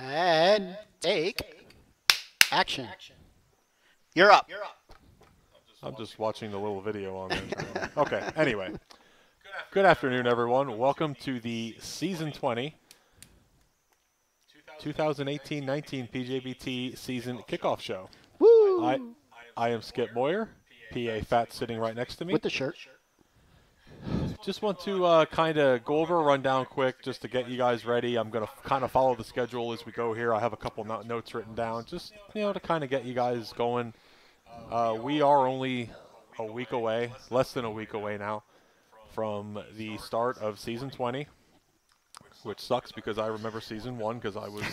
And take action. You're up. I'm just watching the little video on there. Okay, anyway. Good afternoon, everyone. Welcome to the Season 20 2018-19 PJBT Season Kickoff Show. Woo! I am Skip Moyer, PA Fat sitting right next to me. With the shirt. Just want to kind of go over a rundown quick just to get you guys ready. I'm going to kind of follow the schedule as we go here. I have a couple notes written down just, to kind of get you guys going. We are only a week away, less than a week away now, from the start of Season 20, which sucks because I remember Season 1 because I was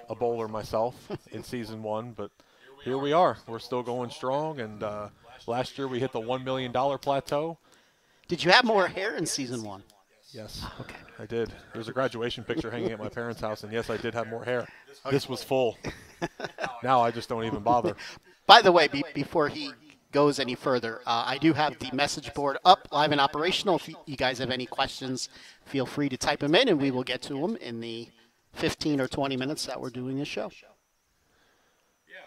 a bowler myself in Season 1, but here we are. We're still going strong, and last year we hit the $1 million plateau. Did you have more hair in season 1? Yes, Okay. I did. There's a graduation picture hanging at my parents' house, and yes, I did have more hair. This was full. Now I just don't even bother. By the way, before he goes any further, I do have the message board up, live and operational. If you guys have any questions, feel free to type them in, and we will get to them in the 15 or 20 minutes that we're doing this show.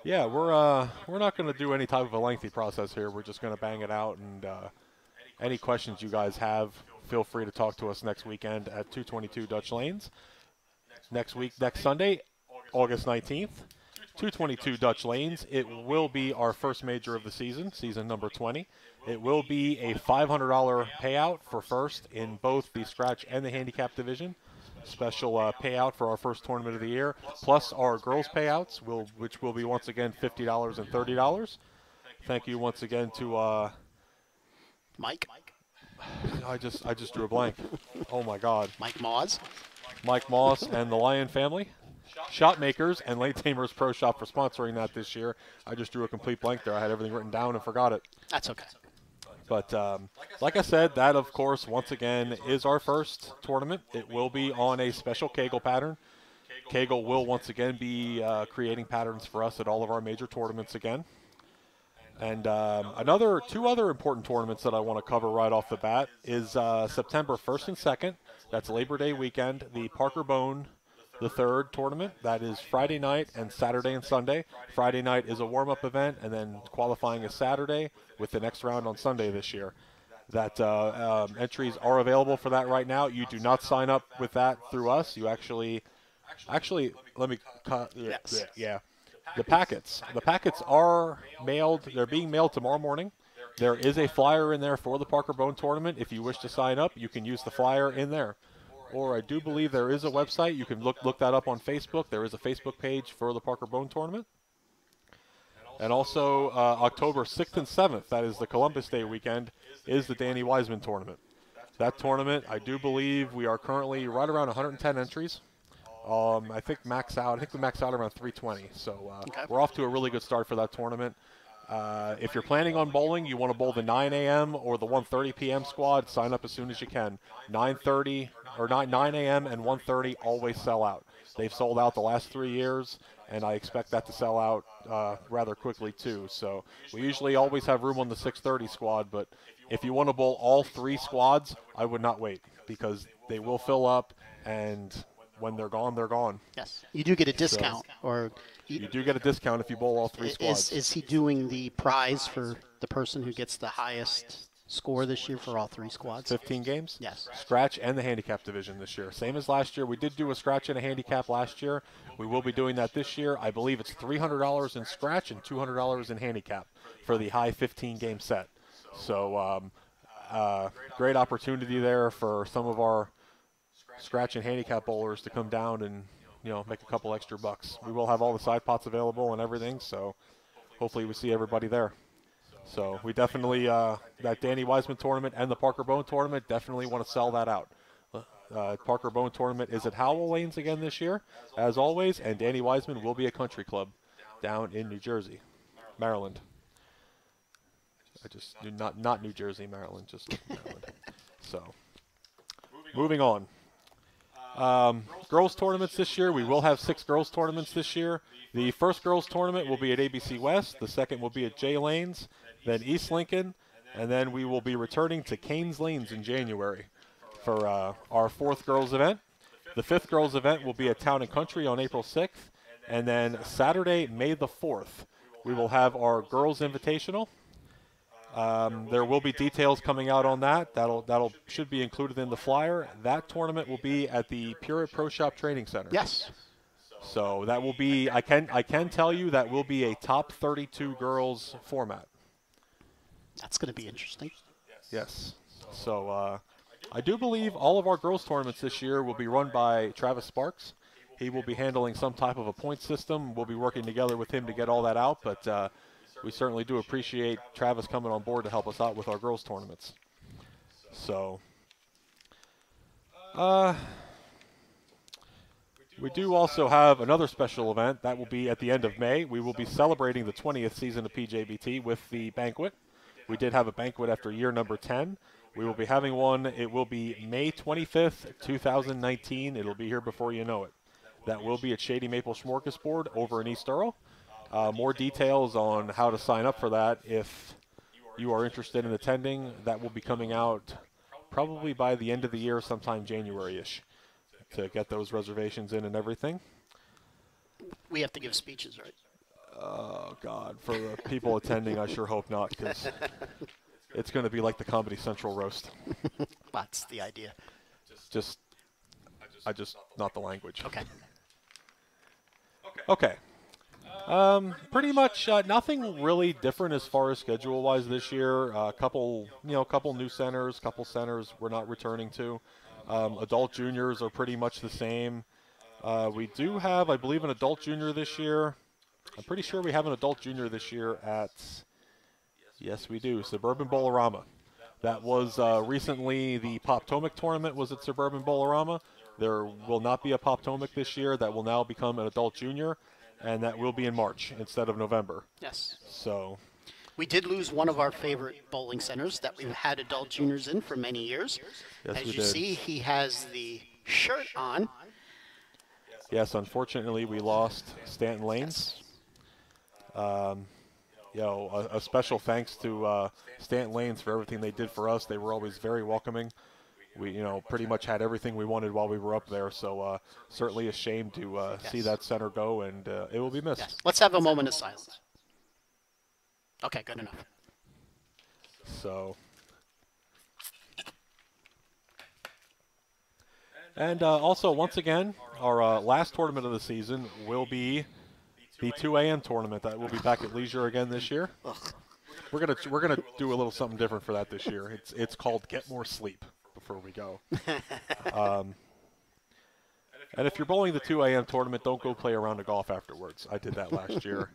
Yeah, we're not going to do any type of a lengthy process here. We're just going to bang it out, and any questions you guys have, feel free to talk to us next weekend at 222 Dutch Lanes. Next Sunday, August 19th, 222 Dutch Lanes. It will be our first major of the season, season number 20. It will be a $500 payout for first in both the scratch and the handicap division. Special payout for our first tournament of the year, plus our girls payouts, which will be once again $50 and $30. Thank you once again to Mike? I just drew a blank. Oh my God. Mike Moss. Mike Moss and the Lion family. Shot Makers and Late Tamers Pro Shop for sponsoring that this year. I just drew a complete blank there. I had everything written down and forgot it. That's okay. But like I said, that, of course, once again, is our first tournament. It will be on a special Kegel pattern. Kegel will once again be creating patterns for us at all of our major tournaments again. And two other important tournaments that I want to cover right off the bat is September 1st and 2nd. That's Labor Day weekend. The Parker Bone, the third tournament. That is Friday night and Saturday and Sunday. Friday night is a warm-up event, and then qualifying is Saturday with the next round on Sunday this year. That entries are available for that right now. You do not sign up with that through us. You actually, let me cut. Yes. Yeah. The packets are mailed. They're being mailed tomorrow morning. There is a flyer in there for the Parker Bone tournament. If you wish to sign up, you can use the flyer in there. Or I do believe there is a website. You can look that up on Facebook. There is a Facebook page for the Parker Bone tournament. And also October 6th and 7th, that is the Columbus Day weekend, is the Danny Wiseman tournament. That tournament, I do believe we are currently right around 110 entries. I think we max out around 320. So Okay. We're off to a really good start for that tournament. If you're planning on bowling, you want to bowl the 9 a.m. or the 1:30 p.m. squad, sign up as soon as you can. 9:30 or 9 a.m. and 1:30 always sell out. They've sold out the last 3 years, and I expect that to sell out rather quickly too. So we usually always have room on the 6:30 squad, but if you want to bowl all 3 squads, I would not wait because they will fill up, and when they're gone, they're gone. Yes. You do get a discount. You do get a discount if you bowl all 3 squads. Is he doing the prize for the person who gets the highest score this year for all 3 squads? 15 games? Yes. Scratch and the handicap division this year. Same as last year. We did do a scratch and a handicap last year. We will be doing that this year. I believe it's $300 in scratch and $200 in handicap for the high 15-game set. So great opportunity there for some of our scratch and handicap bowlers to come down and make a couple extra bucks. We will have all the side pots available and everything, so hopefully we see everybody there. So we definitely, that Danny Wiseman tournament and the Parker Bone tournament, definitely want to sell that out. Parker Bone tournament is at Howell Lanes again this year, as always, and Danny Wiseman will be a country club down in New Jersey, Maryland. I just do not New Jersey, Maryland, just Maryland. So, moving on. Girls tournaments this year. We will have 6 girls tournaments this year. The first girls tournament will be at ABC West. The second will be at J Lanes, then East Lincoln, and then we will be returning to Canes Lanes in January for our 4th girls event. The 5th girls event will be at Town and Country on April 6th. And then Saturday, May the 4th, we will have our girls invitational. There will be details coming out on that. That'll should be included in the flyer. That tournament will be at the Pure Pro Shop Training Center. Yes. So that will be, I can tell you that will be a top 32 girls format. That's going to be interesting. Yes. So I do believe all of our girls tournaments this year will be run by Travis Sparks. He will be handling some type of a point system. We'll be working together with him to get all that out, but we certainly do appreciate Travis coming on board to help us out with our girls tournaments. So we do also have another special event that will be at the end of May. We will be celebrating the 20th season of PJBT with the banquet. We did have a banquet after year number 10. We will be having one. It will be May 25th, 2019. It'll be here before you know it. That will be at Shady Maple Smorgasbord over in East Earl. More details on how to sign up for that if you are interested in attending. That will be coming out probably by the end of the year, sometime January-ish, to get those reservations in and everything. We have to give speeches, right? Oh, God. For the people attending, I sure hope not, because it's going to be like the Comedy Central roast. That's the idea. Not the language. Okay. Okay. Pretty much nothing really different as far as schedule-wise this year. Couple new centers, couple centers we're not returning to. Adult juniors are pretty much the same. We do have, I believe, an adult junior this year. I'm pretty sure we have an adult junior this year at, yes, we do, Suburban Bowl-O-Rama. That was recently the Poptomic tournament was at Suburban Bowl-O-Rama. There will not be a Poptomic this year. That will now become an adult junior, and that will be in March instead of November. Yes. So we did lose one of our favorite bowling centers that we've had adult juniors in for many years. Yes, As we you did. see, he has the shirt on. Yes, unfortunately, we lost Stanton Lanes. A special thanks to Stanton Lanes for everything they did for us. They were always very welcoming. We, pretty much had everything we wanted while we were up there. So certainly a shame to see that center go, and it will be missed. Yes. Let's have a moment of silence. Okay, good enough. So, and also once again, our last tournament of the season will be the 2 a.m. tournament that will be back at Leisure again this year. Ugh. We're gonna do a little something different for that this year. It's called Get More Sleep before we go. And if you're bowling the 2 a.m. tournament, don't go play a round of golf afterwards. I did that last year.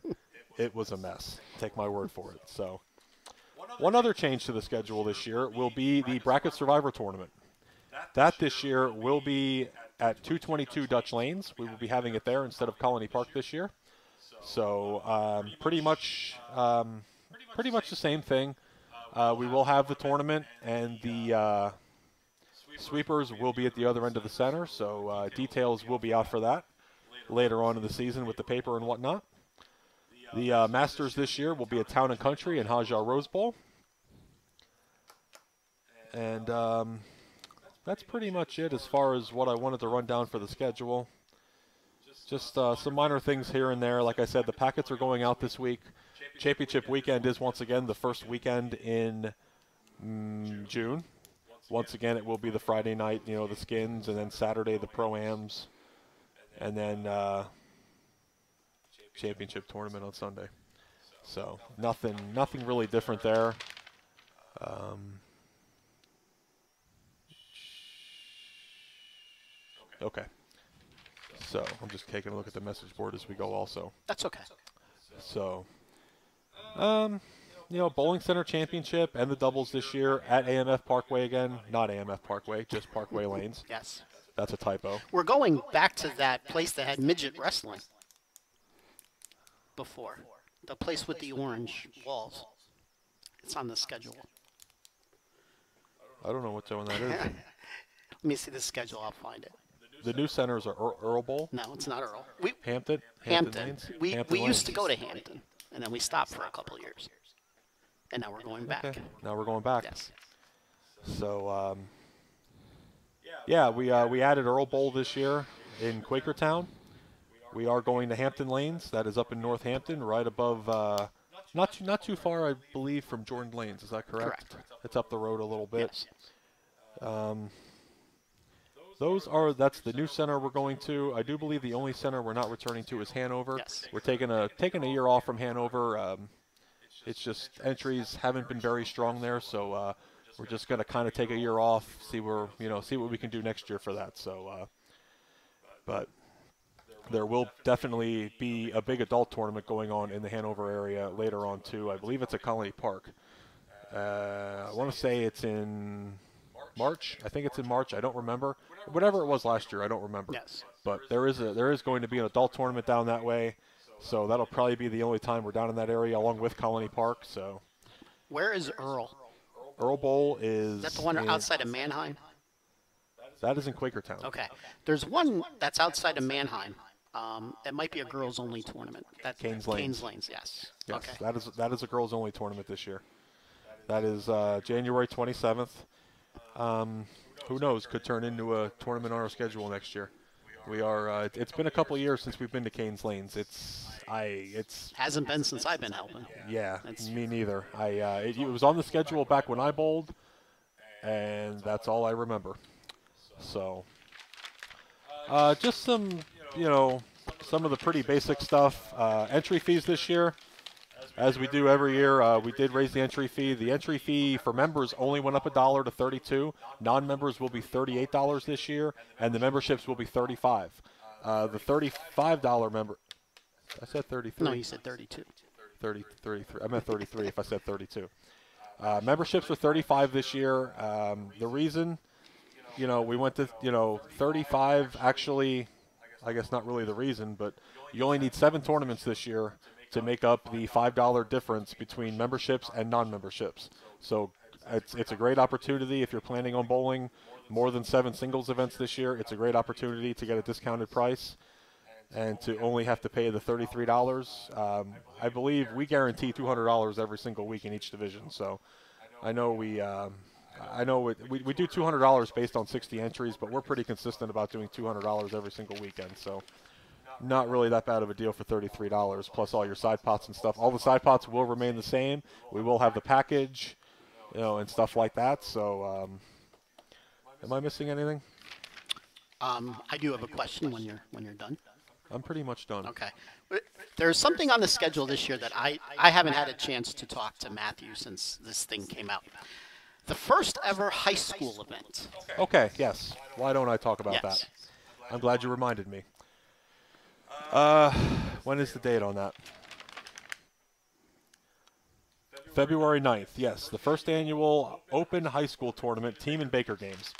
It was a mess. Take my word for it. So, one other change to the schedule this year will be the Bracket Survivor tournament. That this year will be at 222 Dutch Lanes. We will be having it there instead of Colony Park this year. So pretty much the same thing. We will have the tournament, and the sweepers will be at the other end of the center. So details will be out for that later on in the season with the paper and whatnot. The Masters this year will be at Town and Country in Hajar Rose Bowl. And that's pretty much it as far as what I wanted to run down for the schedule. Just some minor things here and there. Like I said, the packets are going out this week. Championship weekend is once again the first weekend in June. Once again, it will be the Friday night, the skins, and then Saturday the pro-ams, and then championship tournament on Sunday. So nothing really different there. Okay. So I'm just taking a look at the message board as we go also. That's okay. So, Bowling Center Championship and the doubles this year at AMF Parkway again. Not AMF Parkway, just Parkway Lanes. Yes. That's a typo. We're going back to that place that had midget wrestling before. The place with the orange walls. It's on the schedule. I don't know what one that is. Let me see the schedule. I'll find it. The new centers are Earl Bowl? No, it's not Earl. Hampton? Hampton. Lanes? We Hampton used to Lanes. go to Hampton, and then we stopped for a couple of years. And now we're going back. Okay. Now we're going back. Yes. So, Yeah, we added Earl Bowl this year in Quakertown. We are going to Hampton Lanes. That is up in Northampton, right above, not too far, I believe, from Jordan Lanes. Is that correct? Correct. It's up the road a little bit. Yes. Um, that's the new center we're going to. I do believe the only center we're not returning to is Hanover. Yes. We're taking a year off from Hanover. It's just entries haven't been very strong there, so we're just going to kind of take a year off, see what we can do next year for that. So, but there will definitely be a big adult tournament going on in the Hanover area later on too. I believe it's at Colony Park. I want to say it's in March. I think it's in March. I don't remember. Whatever it was last year, I don't remember. Yes. But there is going to be an adult tournament down that way, so that'll probably be the only time we're down in that area, along with Colony Park. So. Where is Earl? Earl Bowl is. Is that the one outside of Mannheim? That is in Quakertown. Okay. There's one that's outside of Mannheim. It might be a girls-only tournament. That's Canes Lanes. Canes Lanes, yes. Yes, Okay. that is a girls-only tournament this year. That is January 27th. Who knows? Could turn into a tournament on our schedule next year. We are. It's been a couple of years since we've been to Canes Lanes. It's Hasn't been since I've been helping. Yeah, me neither. It was on the schedule back when I bowled, and that's all I remember. So, just some of the pretty basic stuff. Entry fees this year, as we do every year, we did raise the entry fee. The entry fee for members only went up $1 to $32. Non-members will be $38 this year, and the memberships will be $35. The $35 member. I said 33. No, you said 32. 33. I meant 33 if I said 32. Memberships are 35 this year. The reason, we went to, 35 actually, I guess not really the reason, but you only need 7 tournaments this year to make up the $5 difference between memberships and non-memberships. So it's a great opportunity if you're planning on bowling more than 7 singles events this year. It's a great opportunity to get a discounted price and to only have to pay the $33. I believe we guarantee $200 every single week in each division. So I know we do $200 based on 60 entries, but we're pretty consistent about doing $200 every single weekend. So not really that bad of a deal for $33 plus all your side pots and stuff. All the side pots will remain the same. We will have the package, and stuff like that. So am I missing anything? I do have a question when you're done. I'm pretty much done. Okay. There's something on the schedule this year that I haven't had a chance to talk to Matthew since this thing came out. The first ever high school event. Okay, yes. Why don't I talk about that? I'm glad you reminded me. When is the date on that? February 9th, yes. The first annual Open High School Tournament Team and Baker Games.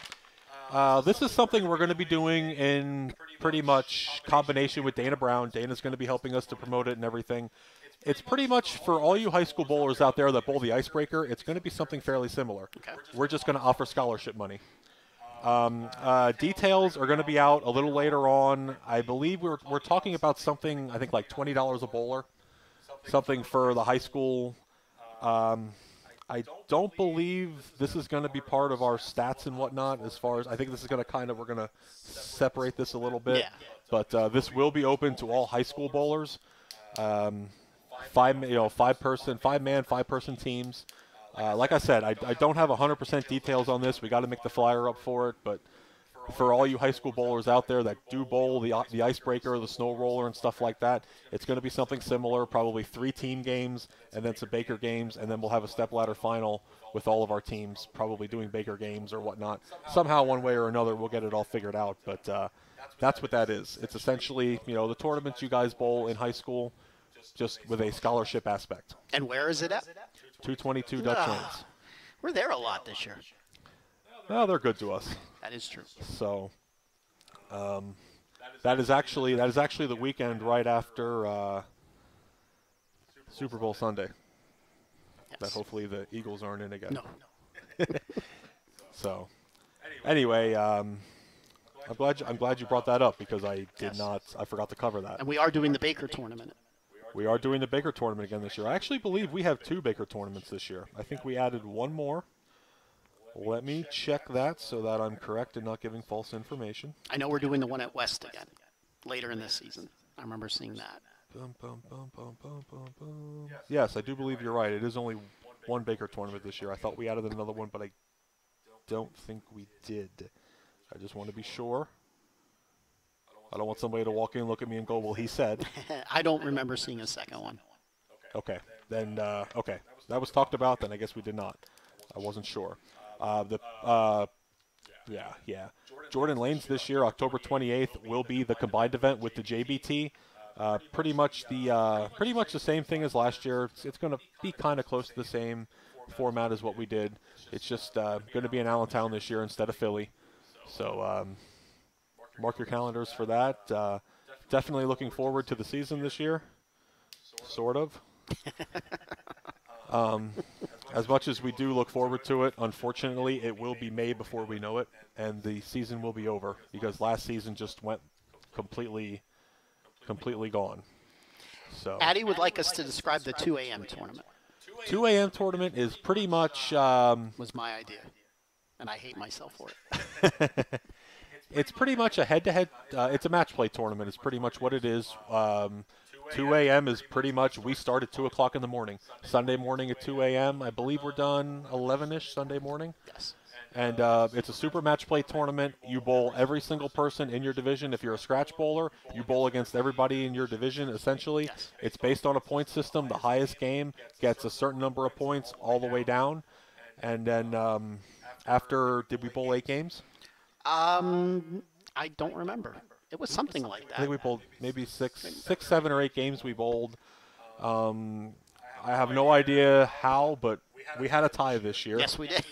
This is something we're going to be doing in pretty much combination with Dana Brown. Dana's going to be helping us to promote it and everything. It's pretty much for all you high school bowlers out there that bowl the icebreaker, it's going to be something fairly similar. Okay. We're just going to offer scholarship money. Details are going to be out a little later on. I believe we're talking about something, I think like $20 a bowler, something for the high school. I don't believe this is going to be part of our stats and whatnot. As far as I think this is going to we're going to separate this a little bit. Yeah. But this will be open to all high school bowlers. 5-man, 5-person teams. Like I said, I don't have 100% details on this. We got to make the flyer up for it, but for all you high school bowlers out there that do bowl the icebreaker, the snow roller, and stuff like that, it's going to be something similar. Probably 3 team games, and then some Baker games, and then we'll have a stepladder final with all of our teams, probably doing Baker games or whatnot. Somehow, one way or another, we'll get it all figured out. But that's what that is. It's essentially, the tournaments you guys bowl in high school, just with a scholarship aspect. And where is it at? 222 Dutch Lanes. We're there a lot this year. Well, they're good to us. That is true. So, that is actually the weekend right after Super Bowl Sunday. Yes. That hopefully the Eagles aren't in again. No. So, anyway, I'm glad you brought that up because I forgot to cover that. And we are doing the Baker tournament. We are doing the Baker tournament again this year. I actually believe we have 2 Baker tournaments this year. I think we added one more. Let me check that so that I'm correct and not giving false information. I know we're doing the one at West again later in this season. I remember seeing that. Bum, bum, bum, bum, bum, bum, bum. Yes, I do believe you're right. It is only one Baker tournament this year. I thought we added another one, but I don't think we did. I just want to be sure. I don't want somebody to walk in, look at me, and go, well, he said. I don't remember seeing a second one. Okay. Then, okay. That was talked about, then I guess we did not. I wasn't sure. Yeah. Jordan Lanes this year, October 28th, will be the combined event with the JBT. Pretty much the same thing as last year. It's going to be kind of close to the same format as what we did. It's just going to be in Allentown this year instead of Philly. So mark your calendars for that. Definitely looking forward to the season this year. Sort of. As much as we do look forward to it, unfortunately, it will be May before we know it, and the season will be over because last season just went completely gone. So Addie would like us to describe the 2 a.m. tournament. 2 a.m. tournament is pretty much was my idea, and I hate myself for it. it's pretty much a head-to-head. It's a match play tournament. It's pretty much what it is. 2 a.m. is pretty much, we start at 2 o'clock in the morning. Sunday morning at 2 a.m. I believe we're done 11-ish Sunday morning. Yes. And it's a super match play tournament. You bowl every single person in your division. If you're a scratch bowler, you bowl against everybody in your division, essentially. Yes. It's based on a point system. The highest game gets a certain number of points all the way down. And then after, did we bowl 8 games? I don't remember. It was something like that. I think we bowled maybe 6, 7, or 8 games we bowled. I have no idea how, but we had a tie this year. Yes, we did.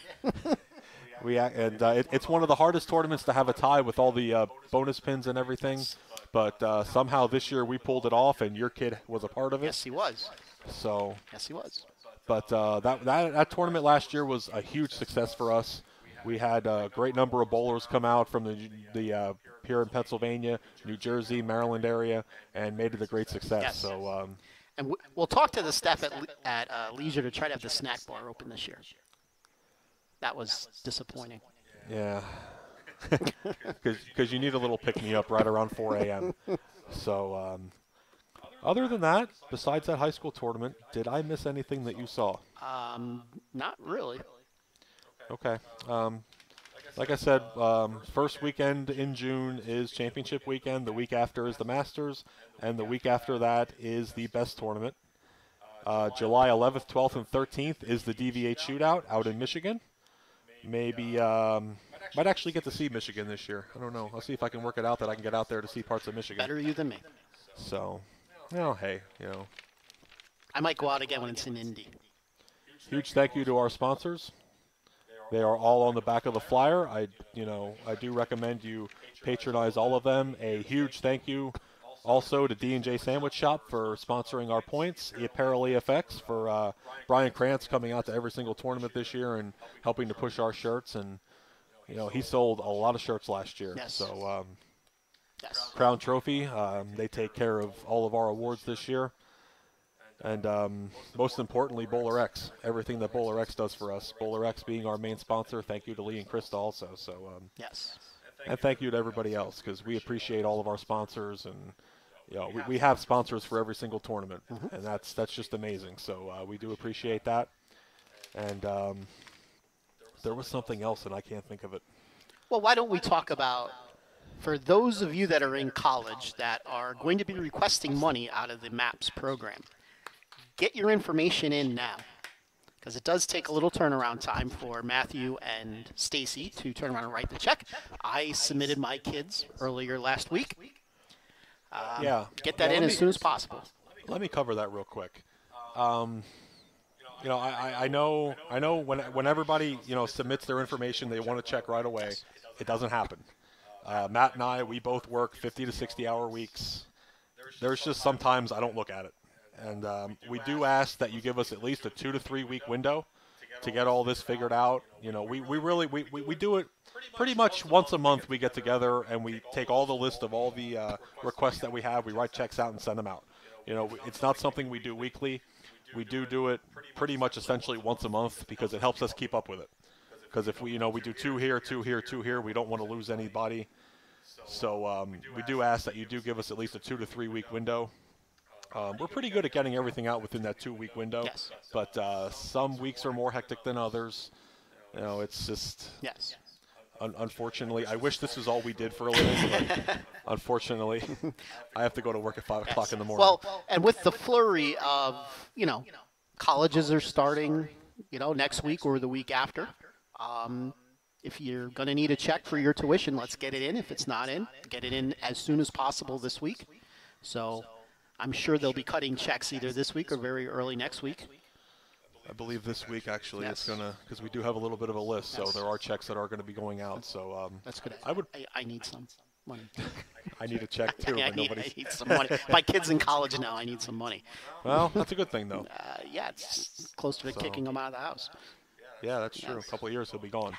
It's one of the hardest tournaments to have a tie with all the bonus pins and everything. But somehow this year we pulled it off, and your kid was a part of it. Yes, he was. So. Yes, he was. But that tournament last year was a huge success for us. We had a great number of bowlers come out from the here in Pennsylvania, New Jersey, Maryland area, and made it a great success. Yes. So, and we'll talk to the staff at Leisure to try to have the snack bar open this year. That was disappointing. Yeah, because you need a little pick-me-up right around 4 a.m. So, other than that, besides that high school tournament, did I miss anything that you saw? Not really. Okay. Like I said, first weekend in June is championship weekend. The week after is the Masters, and the week after that is the best tournament. July 11th, 12th, and 13th is the DV8 shootout out in Michigan. Maybe might actually get to see Michigan this year. I don't know. I'll see if I can work it out that I can get out there to see parts of Michigan. Better you than me. So, hey, I might go out again when it's in Indy. Huge thank you to our sponsors. They are all on the back of the flyer. I do recommend you patronize all of them. A huge thank you also to D&J Sandwich Shop for sponsoring our points. Apparel EFX for Brian Krantz coming out to every single tournament this year and helping to push our shirts. And, he sold a lot of shirts last year. Yes. So, Yes. Crown Trophy, they take care of all of our awards this year. And most importantly, Bowler X, everything that Bowler X does for us. Bowler X being our main sponsor. Thank you to Lee and Krista also. So yes. And thank you to everybody else because we appreciate all of our sponsors. And we have sponsors for every single tournament. Mm-hmm. And that's just amazing. So we do appreciate that. And there was something else, and I can't think of it. Well, why don't we talk about, for those of you that are in college that are going to be requesting money out of the MAPS program, get your information in now, because it does take a little turnaround time for Matthew and Stacy to turn around and write the check. I submitted my kids earlier last week. Get that in as soon as possible. Let me cover that real quick. I know when everybody submits their information, they want to check right away. It doesn't happen. Matt and I, we both work 50 to 60-hour weeks. There's just sometimes I don't look at it. And we do ask that you give us at least a 2 to 3 week window to get all this figured out. We do it pretty much once a month. We get together and we take all the list of all the requests that we have. We write checks out and send them out. It's not something we do weekly. We do it pretty much essentially once a month because it helps us keep up with it. because if we do 2 here, 2 here, 2 here, we don't want to lose anybody. So we do ask that you do give us at least a 2 to 3 week window. We're pretty good at getting everything out within that 2 week window, Yes. but some weeks are more hectic than others. It's just Yes. Unfortunately, I wish this was all we did for a living, but unfortunately, I have to go to work at 5 o'clock in the morning. Well, and with the flurry of, colleges are starting, next week or the week after. If you're going to need a check for your tuition, let's get it in. If it's not in, get it in as soon as possible this week. So I'm sure they'll be cutting checks either this week or very early next week. I believe this week, actually, Yes. it's going to, because we do have a little bit of a list, Yes. so there are checks that are going to be going out. So That's good. I need some money. I need a check, too, I but need nobody's. some money. My kid's in college now. I need some money. Well, that's a good thing, though. Yeah, it's close to kicking them out of the house. Yeah, that's true. Yes. A couple of years, he'll be gone.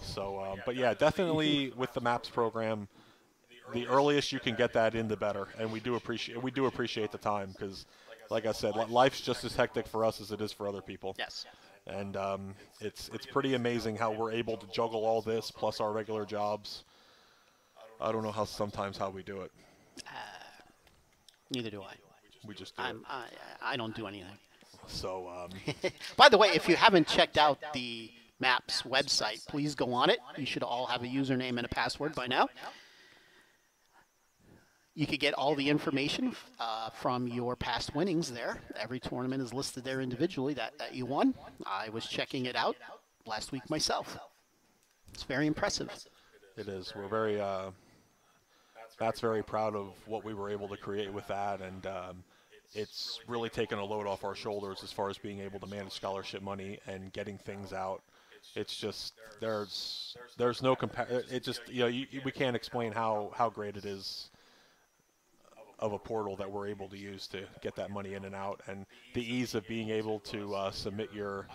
So, but yeah, definitely with the MAPS program, the earliest you can get that in, the better. And we do appreciate the time because, like I said, life's just as hectic for us as it is for other people. Yes. And it's pretty amazing how we're able to juggle all this plus our regular jobs. I don't know sometimes how we do it. Neither do I. We just do it. I don't do anything. So By the way, if you haven't checked out the MAPS website, please go on it. You should all have a username and a password by now. You could get all the information from your past winnings there. Every tournament is listed there individually that you won. I was checking it out last week myself. It's very impressive. it is. We're very Matt's very proud of what we were able to create with that, and it's really taken a load off our shoulders as far as being able to manage scholarship money and getting things out. It's just there's no it just we can't explain how great it is of a portal that we're able to use to get that money in and out, and the ease of being able to submit your.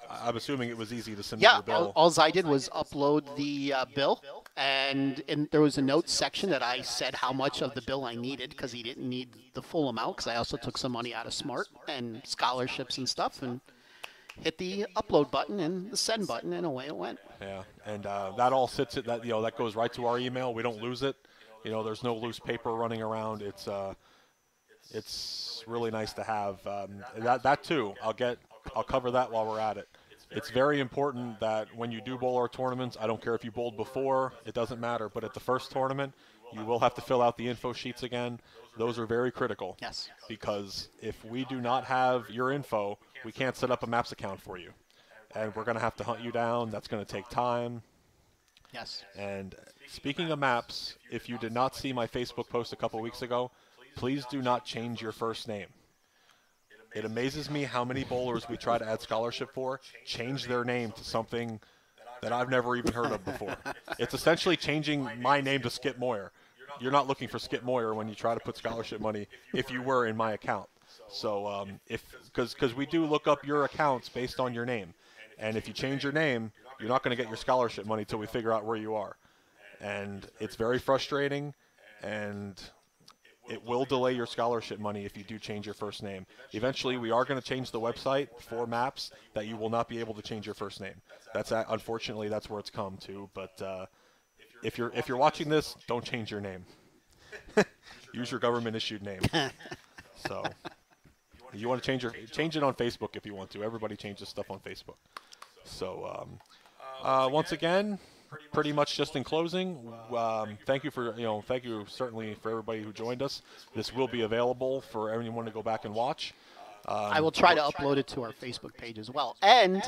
I'm assuming it was easy to submit your bill. All I did was upload the bill, and there was a notes section that I said how much of the bill I needed because he didn't need the full amount because I also took some money out of Smart and scholarships and stuff, and hit the upload button and the send button, and away it went. Yeah, and that all sits at that. That goes right to our email. We don't lose it. There's no loose paper running around. It's really nice to have that too. I'll cover that while we're at it. It's very important that when you do bowl our tournaments, I don't care if you bowled before, it doesn't matter. But at the first tournament, you will have to fill out the info sheets again. Those are very critical. Yes. Because if we do not have your info, we can't set up a MAPS account for you. And we're going to have to hunt you down. That's going to take time. Yes. And speaking of MAPS, if you did not see my Facebook post a couple weeks ago, please do not change your first name. It amazes me how many bowlers we try to add scholarship for change their name to something that I've never even heard of before. It's essentially changing my name to Skip Moyer. You're not looking for Skip Moyer when you try to put scholarship money if you were in my account. So because we do look up your accounts based on your name. And if you change your name, you're not going to get your scholarship money until we figure out where you are. And it's very frustrating, and it will delay your scholarship money if you do change your first name. Eventually, we are going to change the website for MAPS that you will not be able to change your first name. Unfortunately, that's where it's come to. But if you're watching this, don't change your name. Use your government-issued name. So you want to change it on Facebook if you want to. Everybody changes stuff on Facebook. So once again, pretty much just in closing, thank you certainly for everybody who joined us. This will be available for anyone to go back and watch. I will try to upload it to our Facebook page as well. And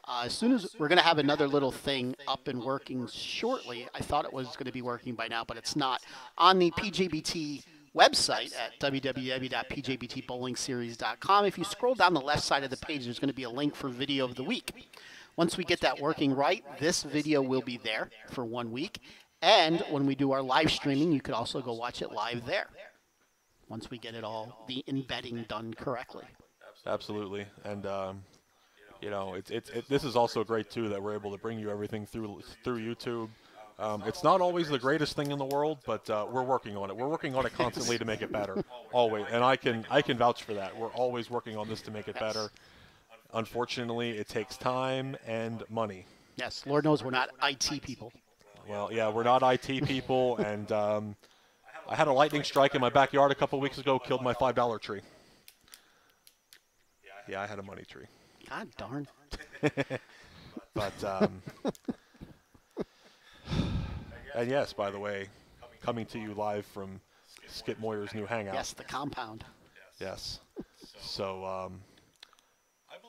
as soon as we're going to have another little thing up and working shortly, I thought it was going to be working by now, but it's not. On the PJBT website at www.pjbtbowlingseries.com, if you scroll down the left side of the page, there's going to be a link for Video of the Week. Once we get that working right, this video will be there for 1 week. And when we do our live streaming, you could also go watch it live there. Once we get the embedding done correctly. Absolutely. And, this is also great, too, that we're able to bring you everything through YouTube. It's not always the greatest thing in the world, but we're working on it. We're working on it constantly to make it better, always. And I can vouch for that. We're always working on this to make it better. Unfortunately, it takes time and money. Yes, Lord knows we're not IT people. Well, yeah, we're not IT people, and I had a lightning strike in my backyard a couple weeks ago, killed my $5 tree. Yeah, I had a money tree. God darn. But, and yes, by the way, coming to you live from Skip Moyer's new hangout. Yes, the compound. Yes. So,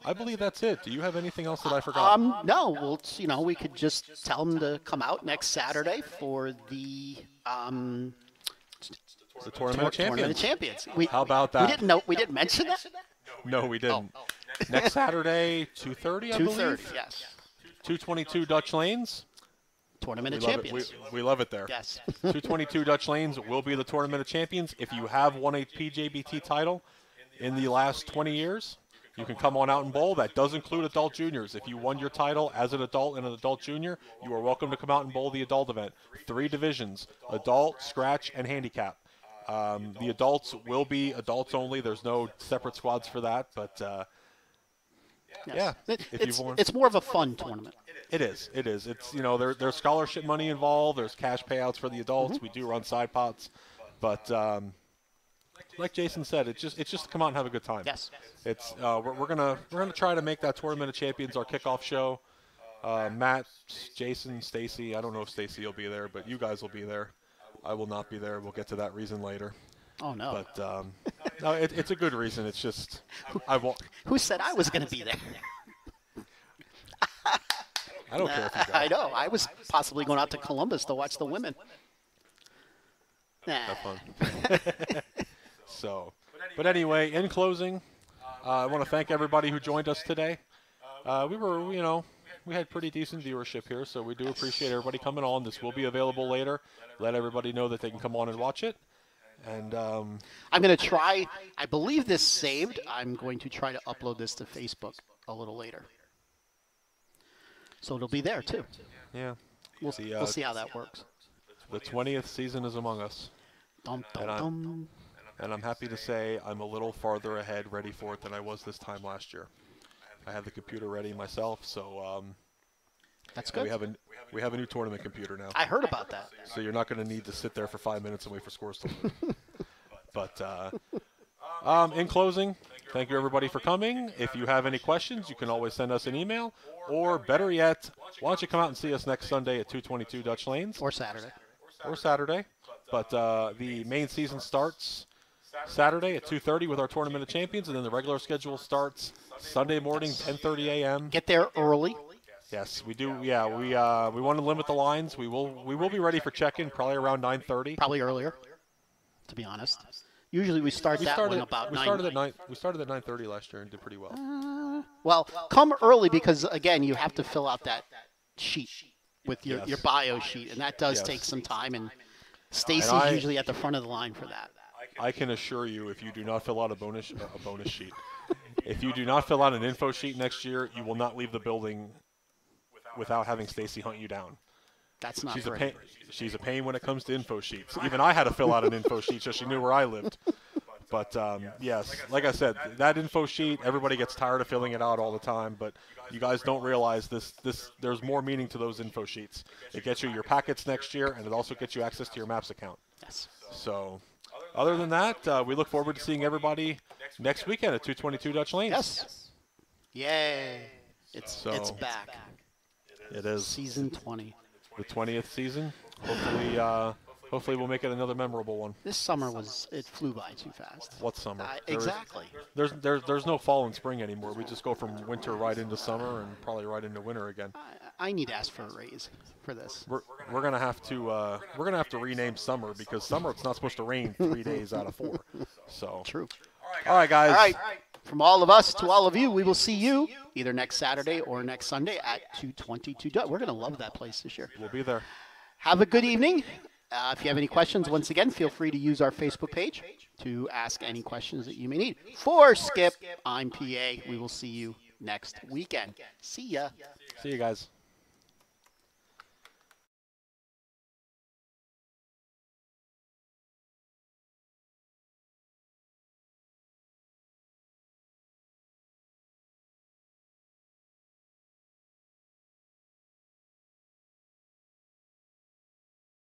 I believe that's it. Do you have anything else that I forgot? No. Well, we could just tell them to come out next Saturday for the Tournament of Champions. How about that? We didn't mention that. No, we didn't. Next Saturday, 2:30, I believe. 2:30. Yes. 222 Dutch Lanes. Tournament of We love Champions. it. We love it there. Yes. 222 Dutch Lanes will be the Tournament of Champions. If you have won a PJBT title in the last 20 years, you can come on out and bowl. That does include adult juniors. If you won your title as an adult and an adult junior, you are welcome to come out and bowl the adult event. 3 divisions: adult, scratch, and handicap. The adults will be adults only. There's no separate squads for that, but Yes. yeah, It's more of a fun tournament. It is. It's there's scholarship money involved. There's cash payouts for the adults. We do run side pots, but like Jason said, it's just come out and have a good time. Yes. It's we're gonna try to make that Tournament of Champions our kickoff show. Matt, Jason, Stacy. I don't know if Stacy will be there, but you guys will be there. I will not be there. We'll get to that reason later. Oh no. But no, it's a good reason. It's just I won't. Who said I was going to be there? I don't care if you go. I know. I was possibly going out to Columbus to watch the women. Nah. Have fun. So, but anyway, in closing, I want to thank everybody who joined us today. We had pretty decent viewership here, so we do appreciate everybody coming on. This will be available later. Let everybody know that they can come on and watch it. And I'm going to try. I believe this saved. I'm going to try to upload this to Facebook a little later. So it'll be there too. yeah, We'll see how that works. the 20th season is among us. Dum, dum, And dum. And I'm happy to say I'm a little farther ahead, ready for it, than I was this time last year. I have the computer ready myself, so That's good. we have a new tournament computer now. I heard about that. So you're not going to need to sit there for 5 minutes and wait for scores to load. But in closing, thank you everybody for coming. If you have any questions, you can always send us an email, or better yet, why don't you come out and see us next Sunday at 222 Dutch Lanes Or Saturday. or Saturday. But the main season starts Saturday at 2:30 with our Tournament of Champions, and then the regular schedule starts Sunday morning, 10:30 a.m. Get there early. Yes, we do. Yeah, we want to limit the lines. We will be ready for check-in probably around 9:30. Probably earlier, to be honest. Usually we start one about 9. We started at 9:30 last year and did pretty well. Well, come early because, again, you have to fill out that sheet with your Yes. bio sheet, and that does Yes. take some time, and Stacy's And I- usually at the front of the line for that. I can assure you, if you do not fill out a bonus sheet, if you do not fill out an info sheet next year, you will not leave the building without having Stacy hunt you down. That's not She's a great. pain. She's a pain when it comes to info sheets. Even I had to fill out an info sheet so she knew where I lived. But yes, like I said, that info sheet, everybody gets tired of filling it out all the time. But you guys don't realize this. There's more meaning to those info sheets. It gets you your packets next year, and it also gets you access to your Maps account. Yes. So, other than that, we look forward to seeing everybody next weekend at 222 Dutch Lanes. Yes. Yay. It's back. It is Season 20. the 20th season. Hopefully we'll make it another memorable one. This summer it flew by too fast. What summer? Exactly. There's no fall and spring anymore. We just go from winter right into summer and probably right into winter again. I need to ask for a raise for this. We're gonna have to rename summer because summer it's not supposed to rain 3 days out of 4. So True. all right, guys. All right. From all of us to all of you, we will see you either next Saturday or next Sunday at 222. We're going to love that place this year. We'll be there. Have a good evening. If you have any questions, once again, feel free to use our Facebook page to ask any questions that you may need. For Skip, I'm PA. We will see you next weekend. See ya. See you guys.